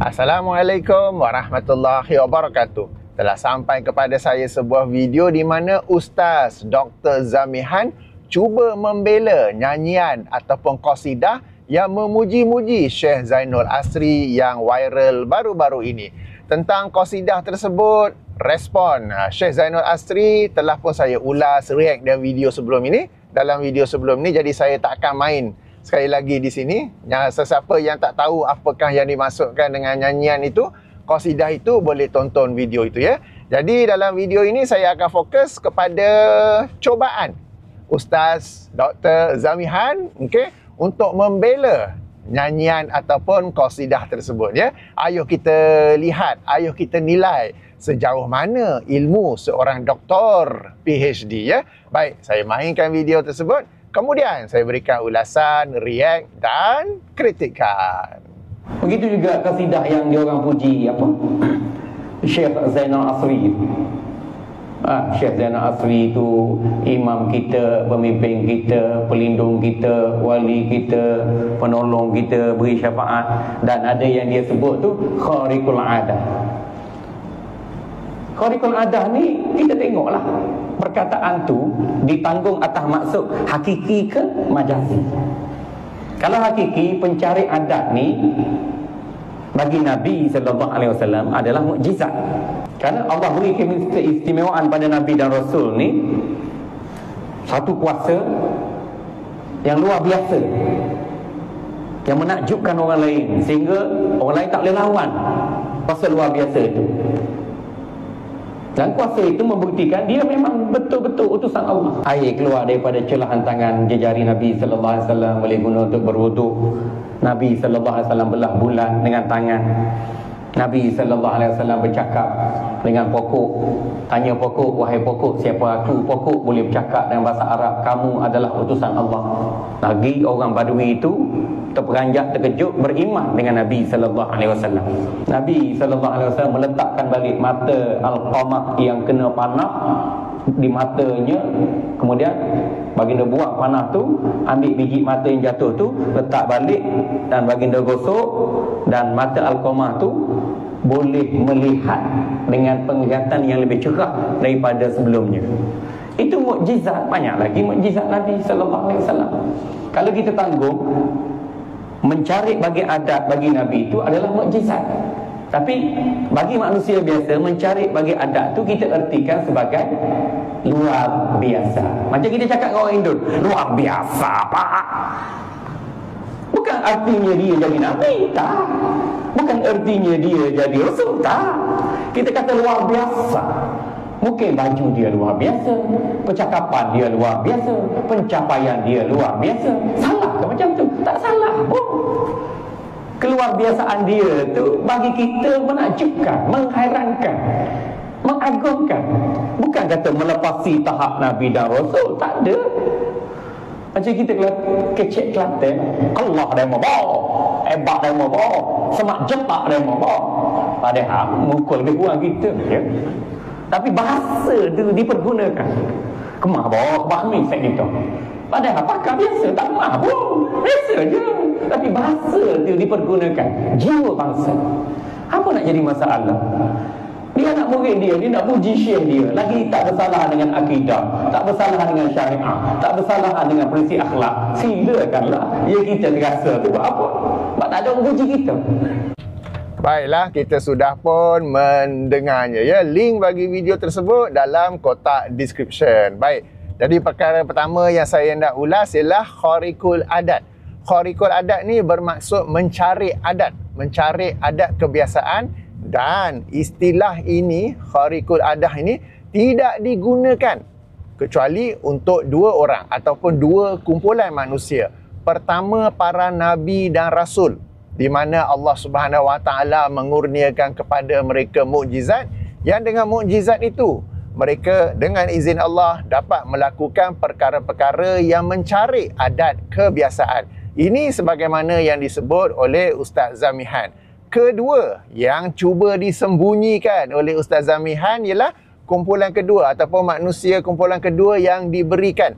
Assalamualaikum warahmatullahi wabarakatuh. Telah sampai kepada saya sebuah video di mana Ustaz Dr. Zamihan cuba membela nyanyian ataupun qasidah yang memuji-muji Syekh Zainul Asri yang viral baru-baru ini. Tentang qasidah tersebut, respon Syekh Zainul Asri telah pun saya ulas react dan video sebelum ini. Dalam video sebelum ini, jadi saya tak akan main sekali lagi di sini. Sesiapa yang tak tahu apakah yang dimaksudkan dengan nyanyian itu, qasidah itu, boleh tonton video itu ya. Jadi dalam video ini saya akan fokus kepada cubaan Ustaz Dr. Zamihan untuk membela nyanyian ataupun qasidah tersebut ya. Ayuh kita lihat, ayuh kita nilai sejauh mana ilmu seorang doktor PhD ya. Baik, saya mainkan video tersebut. Kemudian saya berikan ulasan, react dan kritikan. Begitu juga qasidah yang diorang puji apa? Syekh Zainul Asri. Syekh Zainul Asri itu imam kita, pemimpin kita, pelindung kita, wali kita, penolong kita, beri syafaat. Dan ada yang dia sebut tu khariqul adah. Khariqul adah ni kita tengoklah perkataan tu ditanggung atas maksud hakiki ke majazi. Kalau hakiki, pencari adat ni bagi Nabi SAW adalah mukjizat. Kerana Allah beri keistimewaan pada Nabi dan Rasul ni satu kuasa yang luar biasa, yang menakjubkan orang lain sehingga orang lain tak boleh lawan kuasa luar biasa itu. Dan kuasa itu membuktikan dia memang betul-betul utusan Allah. Air keluar daripada celahan tangan jejari Nabi SAW boleh guna untuk berwuduk. Nabi SAW belah bulan dengan tangan. Nabi SAW bercakap dengan pokok. Tanya pokok, wahai pokok, siapa aku? Pokok boleh bercakap dengan bahasa Arab, kamu adalah utusan Allah. Lagi orang Badui itu terperanjat, terkejut, beriman dengan Nabi SAW. Nabi SAW meletakkan balik mata Al-Qamah yang kena panah di matanya. Kemudian baginda buang panah tu, ambil biji mata yang jatuh tu, letak balik dan baginda gosok, dan mata Al-Qamah tu boleh melihat dengan penglihatan yang lebih cerah daripada sebelumnya. Itu mukjizat. Banyak lagi mukjizat Nabi SAW. Kalau kita tanggung mencari bagi adat bagi Nabi itu adalah mukjizat. Tapi bagi manusia biasa, mencari bagi adat tu kita ertikan sebagai luar biasa. Macam kita cakap dengan orang Hindu, luar biasa Pak. Bukan artinya dia jadi Nabi, tak. Bukan artinya dia jadi Rasul, tak. Kita kata luar biasa. Mungkin baju dia luar biasa, percakapan dia luar biasa, pencapaian dia luar biasa. Salah ke macam tu? Tak salah pun. Keluarbiasaan dia tu bagi kita menakjubkan, menghairankan, mengagumkan. Bukan kata melepasi tahap Nabi dan Rasul, tak ada. Macam kita kecek Kelantan, Allah dia mau bawa, hebat dia mau bawa, semak jepak dia mau bawa. Padahal mukul lebih kurang kita ya. Tapi bahasa tu dipergunakan. Kemah bawa kebahmi saya gitu. Padahal pakar biasa, tak kemah pun, biasa je. Tapi bahasa tu dipergunakan, jiwa bangsa. Apa nak jadi masalah? Dia nak murid dia nak puji syekh dia. Lagi tak bersalah dengan akidah, tak bersalah dengan syariah, tak bersalah dengan prinsip akhlak. Silakanlah. Ya, kita terasa tu buat apa? Sebab tak ada orang puji kita. Baiklah, kita sudah pun mendengarnya ya. Link bagi video tersebut dalam kotak description. Baik, jadi perkara pertama yang saya nak ulas ialah khariqul adat. Khariqul adat ni bermaksud mencari adat kebiasaan. Dan istilah ini, khariqul adah ini, tidak digunakan kecuali untuk dua orang ataupun dua kumpulan manusia. Pertama, para nabi dan rasul, di mana Allah Subhanahu Wa Taala mengurniakan kepada mereka mukjizat, yang dengan mukjizat itu mereka dengan izin Allah dapat melakukan perkara-perkara yang mencari adat kebiasaan. Ini sebagaimana yang disebut oleh Ustaz Zamihan. Kedua yang cuba disembunyikan oleh Ustaz Zamihan ialah kumpulan kedua ataupun manusia kumpulan kedua yang diberikan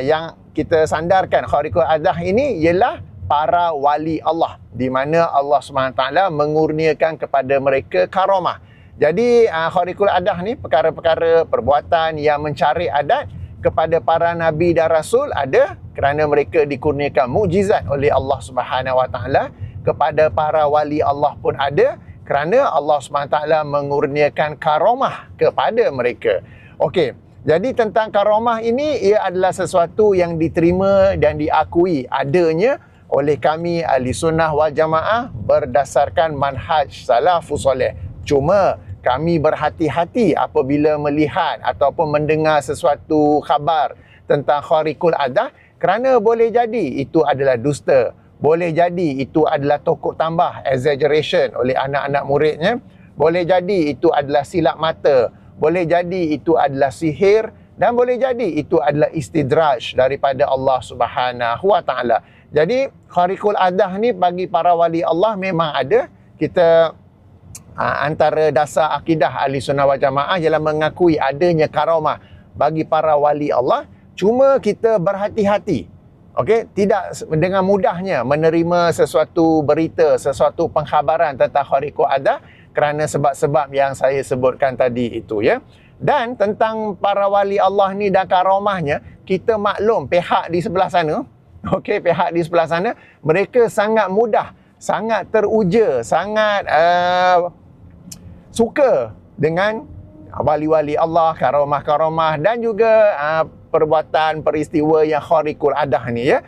yang kita sandarkan khariqul adah ini ialah para wali Allah, di mana Allah SWT mengurniakan kepada mereka karamah. Jadi khariqul adah ni perkara-perkara perbuatan yang mencari adat kepada para nabi dan rasul ada kerana mereka dikurniakan mukjizat oleh Allah Subhanahu Wa Taala. Kepada para wali Allah pun ada kerana Allah SWT mengurniakan karamah kepada mereka. Okey, jadi tentang karamah ini, ia adalah sesuatu yang diterima dan diakui adanya oleh kami ahli sunnah wal jamaah berdasarkan manhaj salafus soleh. Cuma kami berhati-hati apabila melihat ataupun mendengar sesuatu khabar tentang khariqul adah kerana boleh jadi itu adalah dusta. Boleh jadi itu adalah tokok tambah, exaggeration oleh anak-anak muridnya. Boleh jadi itu adalah silap mata. Boleh jadi itu adalah sihir. Dan boleh jadi itu adalah istidraj daripada Allah Subhanahu Wa Taala. Jadi khariqul adah ni bagi para wali Allah memang ada. Kita antara dasar akidah ahli sunnah wal jamaah ialah mengakui adanya karamah bagi para wali Allah. Cuma kita berhati-hati, okey, tidak dengan mudahnya menerima sesuatu berita, sesuatu pengkhabaran tentang khariqul adah kerana sebab-sebab yang saya sebutkan tadi itu, ya. Dan tentang para wali Allah ni dan karamahnya, kita maklum pihak di sebelah sana, okey, pihak di sebelah sana mereka sangat mudah, sangat teruja, sangat suka dengan wali-wali Allah, karamah-karamah dan juga perbuatan peristiwa yang khariqul adah ni, ya.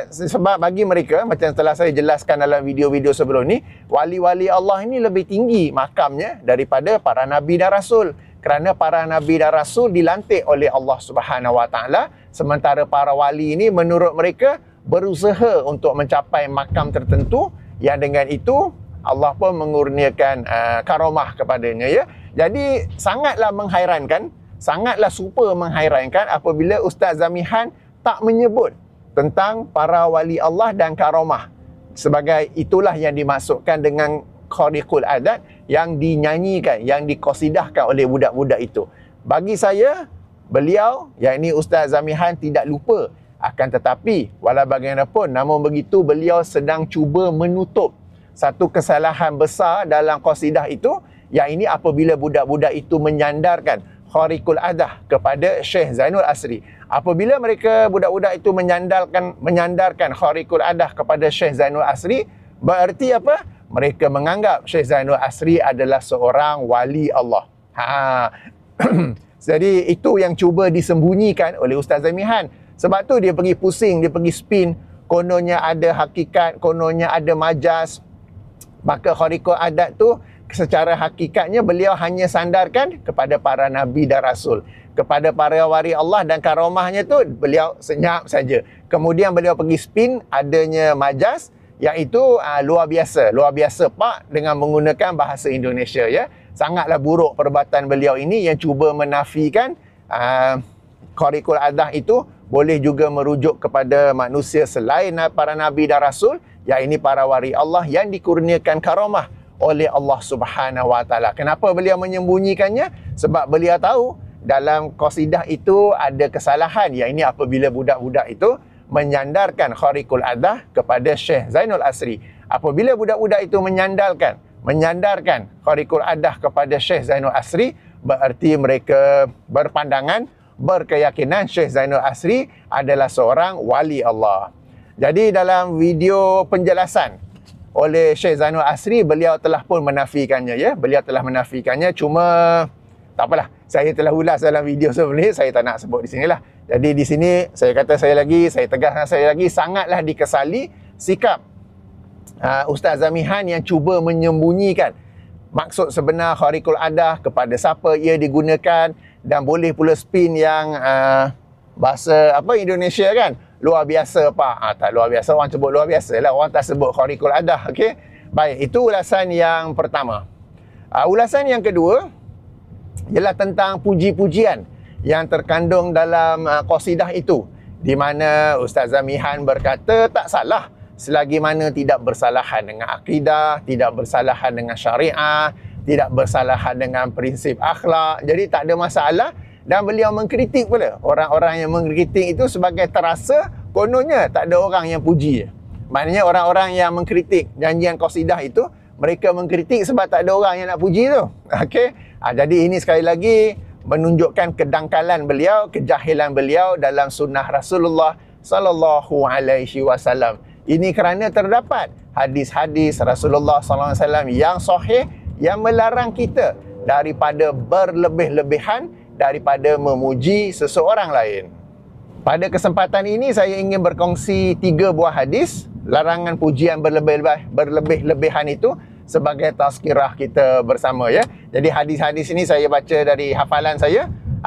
Sebab bagi mereka, macam telah saya jelaskan dalam video-video sebelum ni, wali-wali Allah ini lebih tinggi makamnya daripada para nabi dan rasul. Kerana para nabi dan rasul dilantik oleh Allah Subhanahu Wa Taala, sementara para wali ini menurut mereka berusaha untuk mencapai makam tertentu yang dengan itu Allah pun mengurniakan karamah kepadanya, ya. Jadi sangatlah menghairankan, sangatlah super menghairankan apabila Ustaz Zamihan tak menyebut tentang para wali Allah dan karamah. Sebagai itulah yang dimasukkan dengan khariqul adat yang dinyanyikan, yang dikosidahkan oleh budak-budak itu. Bagi saya, beliau, yakni Ustaz Zamihan tidak lupa. Akan tetapi, walau bagaimanapun, namun begitu beliau sedang cuba menutup satu kesalahan besar dalam qasidah itu, yang ini apabila budak-budak itu menyandarkan khariqul adah kepada Syekh Zainul Asri. Apabila mereka budak-budak itu menyandarkan khariqul adah kepada Syekh Zainul Asri, berarti apa? Mereka menganggap Syekh Zainul Asri adalah seorang wali Allah. Jadi itu yang cuba disembunyikan oleh Ustaz Zamihan. Sebab tu dia pergi pusing, dia pergi spin, kononnya ada hakikat, kononnya ada majaz. Maka khariqul adat tu secara hakikatnya beliau hanya sandarkan kepada para nabi dan rasul. Kepada para wali Allah dan karamahnya tu beliau senyap saja. Kemudian beliau pergi spin adanya majaz, iaitu luar biasa pak dengan menggunakan bahasa Indonesia, ya. Sangatlah buruk perbuatan beliau ini yang cuba menafikan khariqul adah itu boleh juga merujuk kepada manusia selain para nabi dan rasul, yakni para wali Allah yang dikurniakan karamah oleh Allah Subhanahu Wa Taala. Kenapa beliau menyembunyikannya? Sebab beliau tahu dalam qasidah itu ada kesalahan, yakni apabila budak-budak itu menyandarkan khariqul adah kepada Syekh Zainul Asri. Apabila budak-budak itu menyandarkan khariqul adah kepada Syekh Zainul Asri, berarti mereka berpandangan, berkeyakinan Syekh Zainul Asri adalah seorang wali Allah. Jadi dalam video penjelasan oleh Syekh Zainul Asri, beliau telah pun menafikannya, ya. Beliau telah menafikannya, cuma tak apalah, saya telah ulas dalam video sebelum ni, saya tak nak sebut di sinilah. Jadi di sini saya tegaskan saya lagi, sangatlah dikesali sikap Ustaz Zamihan yang cuba menyembunyikan maksud sebenar khariqul adah, kepada siapa ia digunakan, dan boleh pula spin yang bahasa Indonesia kan, luar biasa pak. Tak luar biasa, orang sebut luar biasa lah, orang tak sebut khariqul adah. Okey, baik, itu ulasan yang pertama. Ulasan yang kedua ialah tentang puji-pujian yang terkandung dalam qasidah itu, di mana Ustaz Zamihan berkata tak salah selagi mana tidak bersalahan dengan akidah, tidak bersalahan dengan syariah, tidak bersalahan dengan prinsip akhlak. Jadi tak ada masalah. Dan beliau mengkritik pula orang-orang yang mengkritik itu sebagai terasa kononnya tak ada orang yang puji. Maknanya orang-orang yang mengkritik nyanyian qasidah itu, mereka mengkritik sebab tak ada orang yang nak puji tu. Okey. Jadi ini sekali lagi menunjukkan kedangkalan beliau, kejahilan beliau dalam sunnah Rasulullah sallallahu alaihi wasallam. Ini kerana terdapat hadis-hadis Rasulullah sallallahu alaihi wasallam yang sahih yang melarang kita daripada berlebih-lebihan daripada memuji seseorang lain. Pada kesempatan ini saya ingin berkongsi 3 buah hadis larangan pujian berlebih-lebihan itu sebagai tazkirah kita bersama ya. Jadi hadis-hadis ini saya baca dari hafalan saya.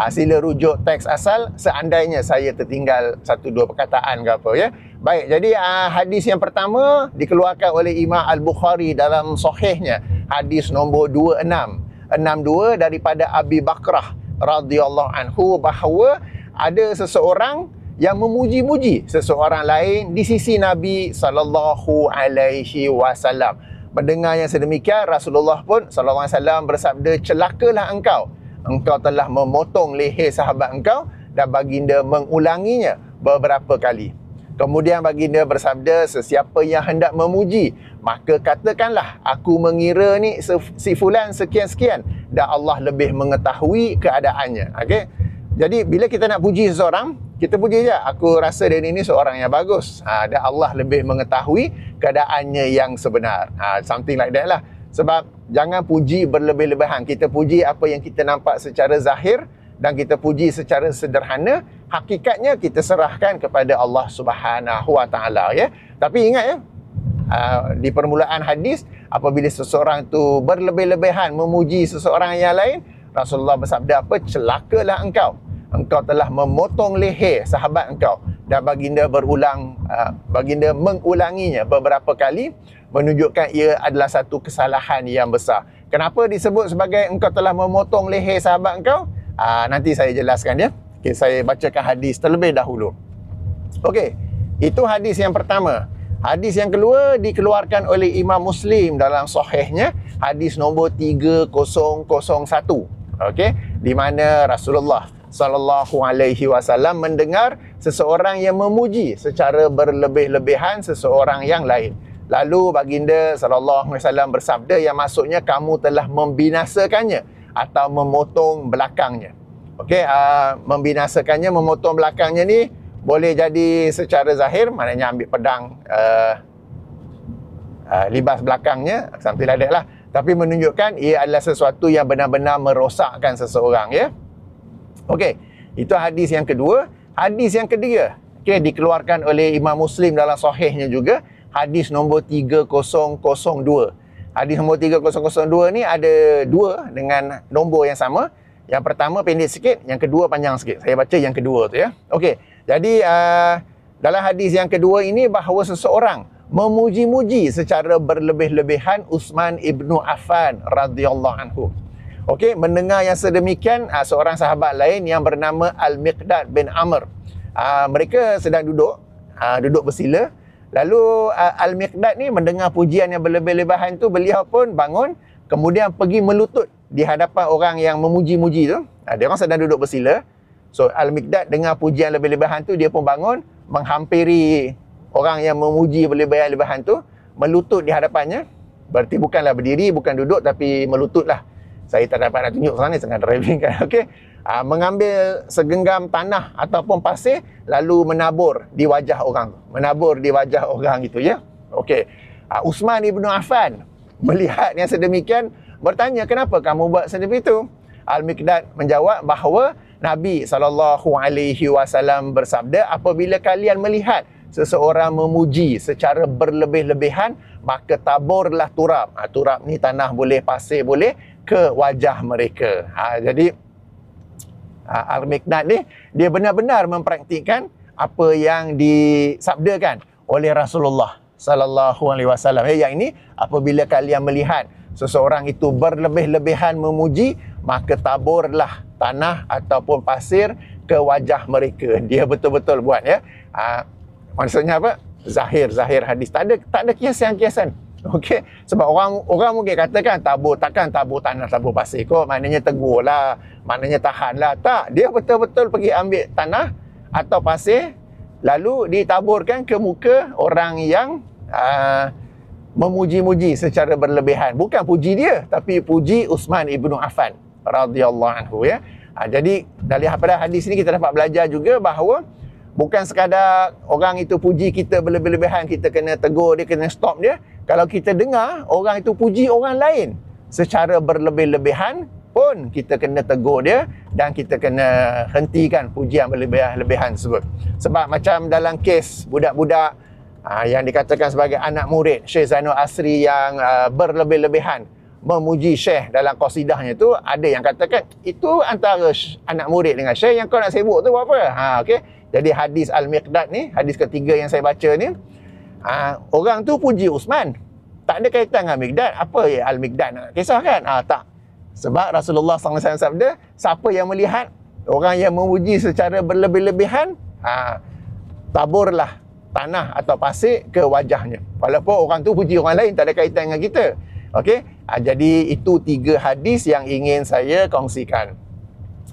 Sila rujuk teks asal seandainya saya tertinggal 1-2 perkataan ke apa ya. Baik, jadi hadis yang pertama dikeluarkan oleh Imam Al-Bukhari dalam sahihnya. Hadis nombor 62 daripada Abi Bakrah radhiyallahu anhu bahawa ada seseorang yang memuji-muji seseorang lain di sisi Nabi sallallahu alaihi wasallam. Mendengar yang sedemikian, Rasulullah pun sallallahu alaihi wasallam bersabda, "Celakalah engkau. Engkau telah memotong leher sahabat engkau," dan baginda mengulanginya beberapa kali. Kemudian baginda bersabda, "Sesiapa yang hendak memuji, maka katakanlah, aku mengira ni si fulan sekian-sekian dan Allah lebih mengetahui keadaannya." Okey. Jadi bila kita nak puji seseorang, kita puji je, aku rasa dia ni seorang yang bagus. Dan Allah lebih mengetahui keadaannya yang sebenar. Something like that lah. Sebab jangan puji berlebih-lebihan. Kita puji apa yang kita nampak secara zahir dan kita puji secara sederhana. Hakikatnya kita serahkan kepada Allah Subhanahu Wa Taala ya. Tapi ingat ya, di permulaan hadis, apabila seseorang tu berlebih-lebihan memuji seseorang yang lain, Rasulullah bersabda apa? "Celakalah engkau. Engkau telah memotong leher sahabat engkau." Dan baginda mengulanginya beberapa kali, menunjukkan ia adalah satu kesalahan yang besar. Kenapa disebut sebagai engkau telah memotong leher sahabat engkau? Nanti saya jelaskan ya. Okay, saya bacakan hadis terlebih dahulu. Okey, itu hadis yang pertama. Hadis yang kedua dikeluarkan oleh Imam Muslim dalam sahihnya, hadis nombor 3001. Okey, di mana Rasulullah sallallahu alaihi wasallam mendengar seseorang yang memuji secara berlebih-lebihan seseorang yang lain. Lalu baginda sallallahu alaihi wasallam bersabda yang maksudnya kamu telah membinasakannya atau memotong belakangnya. Okey, membinasakannya, memotong belakangnya ni boleh jadi secara zahir, maknanya ambil pedang libas belakangnya, something like that lah. Tapi menunjukkan ia adalah sesuatu yang benar-benar merosakkan seseorang ya. Okey, itu hadis yang kedua. Hadis yang ketiga, okey, dikeluarkan oleh Imam Muslim dalam sahihnya juga, hadis nombor 3002. Hadis nombor 3002 ni ada 2 dengan nombor yang sama. Yang pertama pendek sikit, yang kedua panjang sikit. Saya baca yang kedua tu ya. Okey, jadi dalam hadis yang kedua ini bahawa seseorang memuji-muji secara berlebih-lebihan Uthman ibnu Affan radhiyallahu anhu. Okey, mendengar yang sedemikian, seorang sahabat lain yang bernama Al-Miqdad bin Amr. Mereka sedang duduk bersila. Lalu Al-Miqdad ni mendengar pujian yang berlebih-lebihan tu, beliau pun bangun, kemudian pergi melutut di hadapan orang yang memuji-muji tu. Dia orang sedang duduk bersila. So Al-Miqdad dengar pujian lebih-lebihan tu, dia pun bangun, menghampiri orang yang memuji berlebih-lebihan tu, melutut di hadapannya. Berarti bukanlah berdiri, bukan duduk, tapi melutut lah. Saya tak dapat nak tunjuk sekarang ni, tengah driving kan. Okey. Mengambil segenggam tanah ataupun pasir, lalu menabur di wajah orang. Menabur di wajah orang itu ya. Okey. Uthman ibnu Affan melihat yang sedemikian, bertanya, kenapa kamu buat sedemikian itu? Al-Miqdad menjawab bahawa Nabi SAW bersabda, apabila kalian melihat seseorang memuji secara berlebih-lebihan, maka taburlah turab. Turab ni tanah boleh, pasir boleh, ke wajah mereka. Jadi Al-Miqdad ni, dia benar-benar mempraktikkan apa yang disabdakan oleh Rasulullah sallallahu alaihi wasallam. Yang ini, apabila kalian melihat seseorang itu berlebih-lebihan memuji, maka taburlah tanah ataupun pasir ke wajah mereka. Dia betul-betul buat ya. Maksudnya apa? Zahir hadis. Tak ada kiasan-kiasan. Okey, sebab orang mungkin katakan takkan tabur tanah, tabur pasir kok, maknanya tegurlah, maknanya tahanlah. Tak, dia betul-betul pergi ambil tanah atau pasir, lalu ditaburkan ke muka orang yang memuji-muji secara berlebihan. Bukan puji dia, tapi puji Uthman ibnu Affan radhiyallahu anhu, ya. Jadi daripada hadis ni kita dapat belajar juga bahawa bukan sekadar orang itu puji kita berlebihan, kita kena tegur dia, kena stop dia. Kalau kita dengar orang itu puji orang lain secara berlebih-lebihan pun, kita kena tegur dia dan kita kena hentikan pujian berlebihan tersebut. Sebab macam dalam kes budak-budak yang dikatakan sebagai anak murid Syekh Zainul Asri yang berlebih-lebihan memuji Syekh dalam qasidahnya tu, ada yang katakan itu antara anak murid dengan Syekh, yang kau nak sibuk tu buat apa? Okey. Jadi hadis Al-Miqdad ni, hadis ketiga yang saya baca ni, orang tu puji Uthman, tak ada kaitan dengan Miqdad. Apa ya Al-Miqdad nak kisahkan? Tak. Sebab Rasulullah SAW sabda, siapa yang melihat orang yang memuji secara berlebih-lebihan, taburlah tanah atau pasir ke wajahnya. Walaupun orang tu puji orang lain, tak ada kaitan dengan kita. Okey. Jadi itu 3 hadis yang ingin saya kongsikan.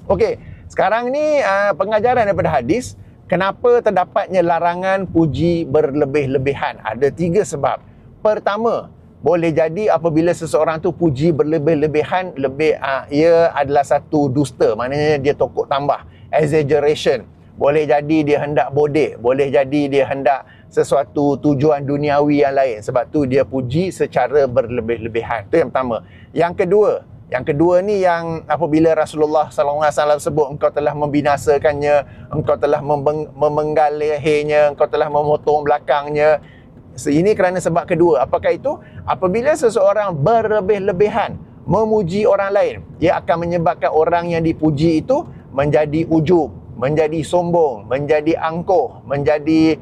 Okey. Sekarang ni pengajaran daripada hadis, kenapa terdapatnya larangan puji berlebih-lebihan? Ada 3 sebab. Pertama, boleh jadi apabila seseorang tu puji berlebih-lebihan, ia adalah satu dusta, maknanya dia tokok tambah, exaggeration. Boleh jadi dia hendak bodek, boleh jadi dia hendak sesuatu tujuan duniawi yang lain. Sebab tu dia puji secara berlebih-lebihan. Itu yang pertama. Yang kedua ni yang apabila Rasulullah SAW sebut engkau telah membinasakannya, engkau telah memenggal lehernya, engkau telah memotong belakangnya. Ini kerana sebab kedua. Apakah itu? Apabila seseorang berlebih-lebihan memuji orang lain, ia akan menyebabkan orang yang dipuji itu menjadi ujub, menjadi sombong, menjadi angkuh, menjadi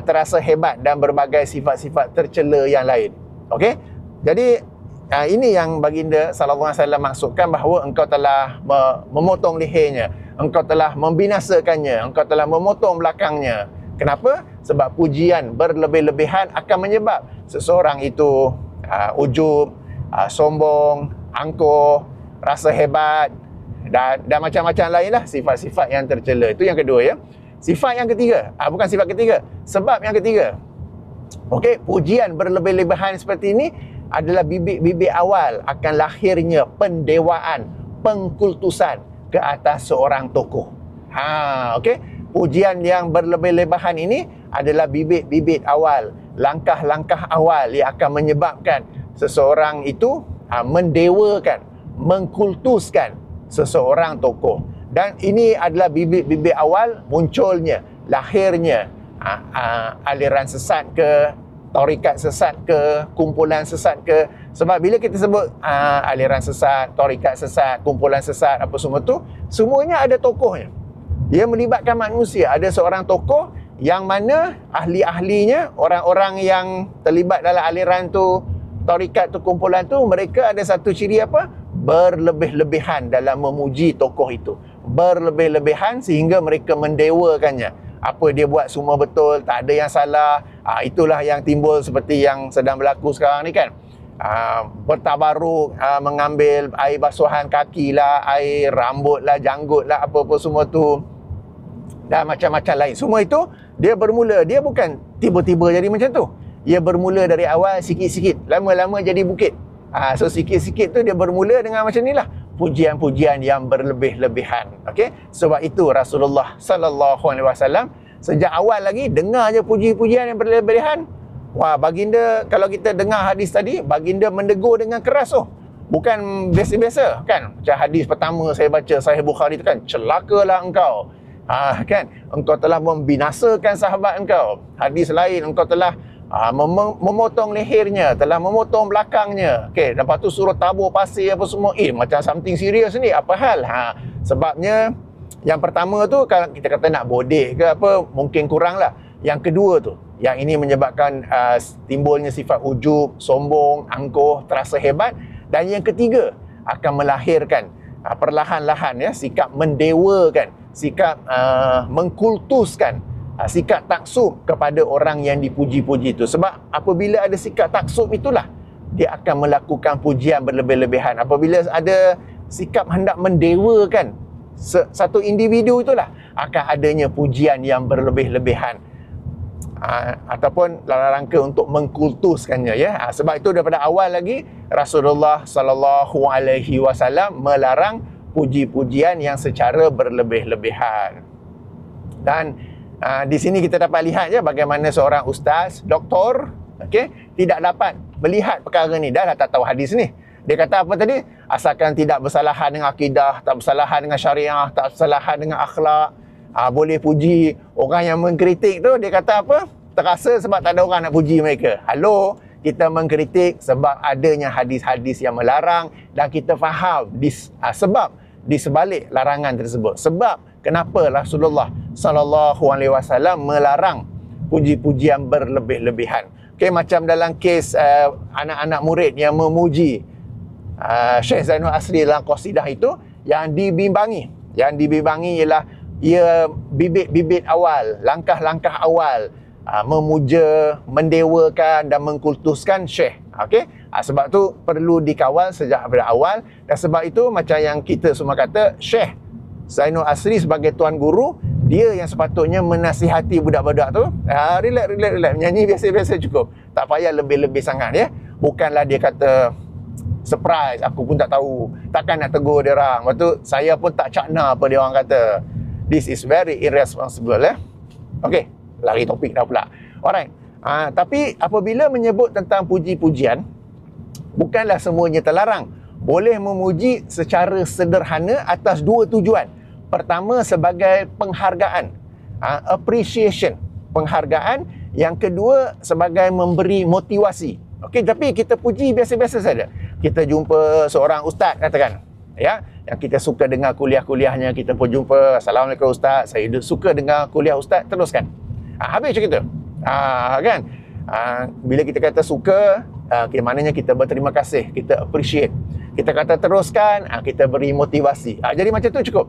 terasa hebat dan berbagai sifat-sifat tercela yang lain. Okey? Jadi ini yang baginda sallallahu alaihi wasallam maksudkan, bahawa engkau telah memotong lehernya, engkau telah membinasakannya, engkau telah memotong belakangnya. Kenapa? Sebab pujian berlebih-lebihan akan menyebab seseorang itu ujub, sombong, angkuh, rasa hebat dan macam-macam lain lah, sifat-sifat yang tercela. Itu yang kedua, ya. Sifat yang ketiga, bukan sifat ketiga, sebab yang ketiga. Okey, pujian berlebih-lebihan seperti ini adalah bibit-bibit awal akan lahirnya pendewaan, pengkultusan ke atas seorang tokoh. Okey, pujian yang berlebih-lebihan ini adalah bibit-bibit awal, langkah-langkah awal yang akan menyebabkan seseorang itu mendewakan, mengkultuskan seseorang tokoh. Dan ini adalah bibit-bibit awal munculnya, lahirnya aliran sesat ke, tarikat sesat ke, kumpulan sesat ke. Sebab bila kita sebut aliran sesat, tarikat sesat, kumpulan sesat, apa semua tu, semuanya ada tokohnya. Dia melibatkan manusia. Ada seorang tokoh yang mana ahli-ahlinya, orang-orang yang terlibat dalam aliran tu, tarikat tu, kumpulan tu, mereka ada satu ciri apa? Berlebih-lebihan dalam memuji tokoh itu. Berlebih-lebihan sehingga mereka mendewakannya. Apa dia buat semua betul, tak ada yang salah. Itulah yang timbul seperti yang sedang berlaku sekarang ni kan. Bertabaruk, mengambil air basuhan kaki lah, air rambut lah, janggut lah, apa-apa semua tu, dan macam-macam lain. Semua itu dia bermula, dia bukan tiba-tiba jadi macam tu. Dia bermula dari awal sikit-sikit, lama-lama jadi bukit. So sikit-sikit tu dia bermula dengan macam ni lah, pujian-pujian yang berlebih-lebihan. Okey, sebab itu Rasulullah sallallahu alaihi wasallam sejak awal lagi dengar je puji-pujian yang berlebihan. Wah, baginda, kalau kita dengar hadis tadi, baginda mendegur dengan keras tu. Bukan biasa-biasa kan. Macam hadis pertama saya baca Sahih Bukhari tu kan, celakalah engkau. Kan, engkau telah membinasakan sahabat engkau. Hadis lain, engkau telah memotong lehernya, telah memotong belakangnya. Okey, lepas tu suruh tabur pasir apa semua. Macam something serius ni, apa hal? Sebabnya yang pertama tu kalau kita kata nak bodek ke apa, mungkin kurang lah. Yang kedua tu, yang ini menyebabkan timbulnya sifat ujub, sombong, angkuh, terasa hebat. Dan yang ketiga, akan melahirkan perlahan-lahan ya sikap mendewakan, sikap mengkultuskan, sikap taksub kepada orang yang dipuji-puji itu. Sebab apabila ada sikap taksub itulah dia akan melakukan pujian berlebih-lebihan. Apabila ada sikap hendak mendewakan satu individu, itulah akan adanya pujian yang berlebih-lebihan. ataupun dalam rangka untuk mengkultuskannya, ya. Sebab itu daripada awal lagi Rasulullah sallallahu alaihi wasallam melarang puji-pujian yang secara berlebih-lebihan. Dan di sini kita dapat lihat je bagaimana seorang ustaz, doktor, tidak dapat melihat perkara ni. Dah tak tahu hadis ni. Dia kata apa tadi? Asalkan tidak bersalahan dengan akidah, tak bersalahan dengan syariah, tak bersalahan dengan akhlak, boleh puji. Orang yang mengkritik tu, dia kata apa? Terasa sebab tak ada orang nak puji mereka. Halo, kita mengkritik sebab adanya hadis-hadis yang melarang, dan kita faham sebab di sebalik larangan tersebut. Sebab kenapa Rasulullah sallallahu alaihi wasallam melarang puji-pujian berlebih-lebihan. Macam dalam kes anak-anak murid yang memuji Syekh Zainul Asri dalam qasidah itu, yang dibimbangi. Yang dibimbangi ialah ia bibit-bibit awal, langkah-langkah awal memuja, mendewakan dan mengkultuskan Syekh. Sebab tu perlu dikawal sejak pada awal. Dan sebab itu macam yang kita semua kata, Syekh Zainul Asri sebagai tuan guru, dia yang sepatutnya menasihati budak-budak tu, relax, nyanyi biasa-biasa cukup, tak payah lebih-lebih sangat, ya. Bukanlah dia kata surprise, aku pun tak tahu, takkan nak tegur dia orang, lepas tu saya pun tak cakna apa dia orang kata. This is very irresponsible, ya. Okey, lari topik dah pula. Alright. Tapi apabila menyebut tentang puji-pujian, bukanlah semuanya terlarang. Boleh memuji secara sederhana atas dua tujuan. Pertama, sebagai penghargaan, appreciation, penghargaan. Yang kedua, sebagai memberi motivasi. Okey, tapi kita puji biasa-biasa saja. Kita jumpa seorang ustaz, katakan, ya, yang kita suka dengar kuliah-kuliahnya, kita pun jumpa, Assalamualaikum Ustaz, saya suka dengar kuliah Ustaz, teruskan. Habis macam itu. Kan? Bila kita kata suka, maknanya kita berterima kasih, kita appreciate. Kita kata teruskan, kita beri motivasi. Jadi macam tu cukup.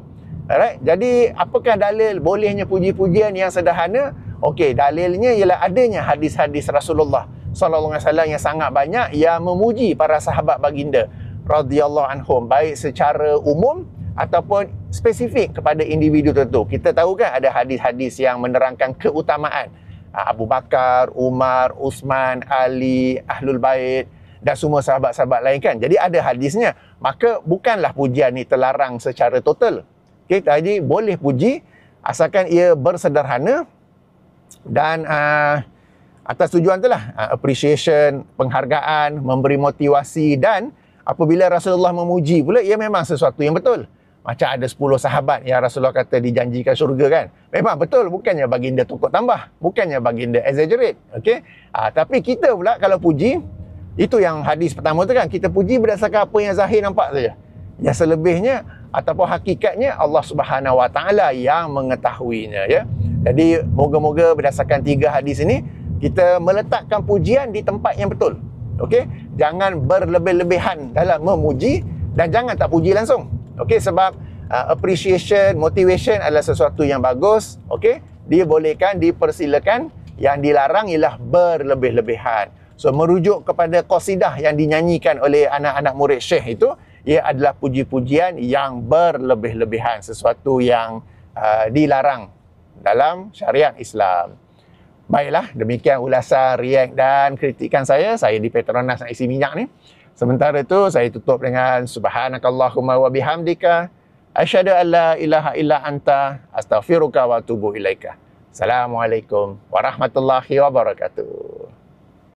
Alright? Jadi apakah dalil bolehnya puji-pujian yang sederhana? Okey, dalilnya ialah adanya hadis-hadis Rasulullah sallallahu alaihi wasallam yang sangat banyak yang memuji para sahabat baginda radhiyallahu anhum, baik secara umum ataupun spesifik kepada individu tertentu. Kita tahu kan ada hadis-hadis yang menerangkan keutamaan Abu Bakar, Umar, Uthman, Ali, Ahlul Bait dan semua sahabat-sahabat lain kan. Jadi ada hadisnya. Maka bukanlah pujian ni terlarang secara total. Jadi boleh puji asalkan ia bersederhana dan atas tujuan itulah appreciation, penghargaan, memberi motivasi. Dan apabila Rasulullah memuji pula, ia memang sesuatu yang betul. Macam ada 10 sahabat yang Rasulullah kata dijanjikan syurga kan. Memang betul, bukannya baginda tukar tambah, bukannya baginda exaggerate. Tapi kita pula kalau puji, itu yang hadis pertama tu kan, kita puji berdasarkan apa yang zahir nampak saja. Yang selebihnya ataupun hakikatnya Allah Subhanahu Wa Taala yang mengetahuinya, ya. Jadi moga-moga berdasarkan 3 hadis ini kita meletakkan pujian di tempat yang betul. Jangan berlebih-lebihan dalam memuji dan jangan tak puji langsung. Sebab appreciation, motivation adalah sesuatu yang bagus. Dia bolehkan, dipersilakan. Yang dilarang ialah berlebih-lebihan. So merujuk kepada qasidah yang dinyanyikan oleh anak-anak murid Syekh itu, ia adalah puji-pujian yang berlebih-lebihan, sesuatu yang dilarang dalam syariat Islam. Baiklah, demikian ulasan, react dan kritikan saya di Petronas nak isi minyak ni. Sementara itu saya tutup dengan subhanakallahumma wa bihamdika asyhadu an la ilaha illa anta astaghfiruka wa atubu ilaika. Assalamualaikum warahmatullahi wabarakatuh.